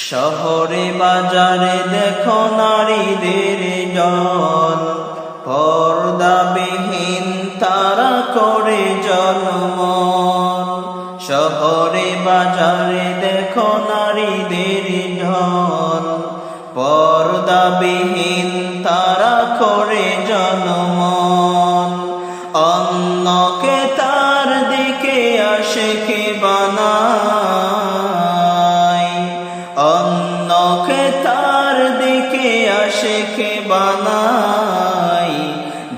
শহরে বাজারে দেখো নারীদের ঢল, পর্দাবিহীন তারা করে জন্মন। শহরে বাজারে দেখো নারীদের ঢল, পর্দাবিহীন তারা করে জন্মন। অন্যকে তার দিকে আশিকি বানায়, অন্যকে তার দিকে আশিকি বানায়।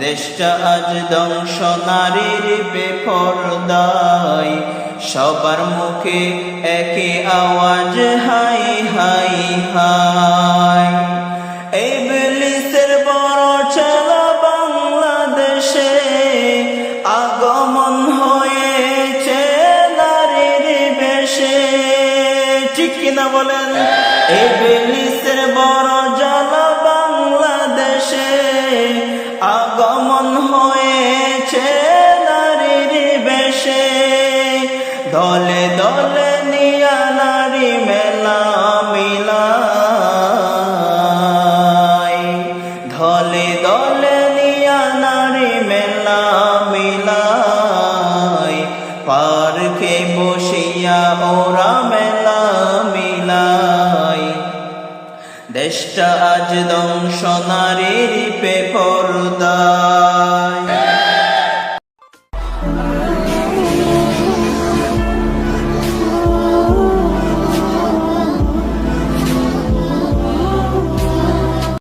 দেশটা আজ ধ্বংস নারীর বেপরদায়, সবার মুখে একই আওয়াজ হাই হাই হাই। ইবলিসের বড় চালা বাংলাদেশে আগমন হয়েছে নারীর বেশে, ঠিক কিনা বলেন? ইবলিসের বড় জ্বালা বাংলাদেশে আগমন হয়েছে নারীর বেশে। দলে দলে নিয়া নারী মেলা মিলায়, দলে দলে নিয়া নারী মেলা মিলায়। পার্কে বসিয়া ওরা মেলা মিলায়। দেশটা আজ ধ্বংস নারীর বেপরদা।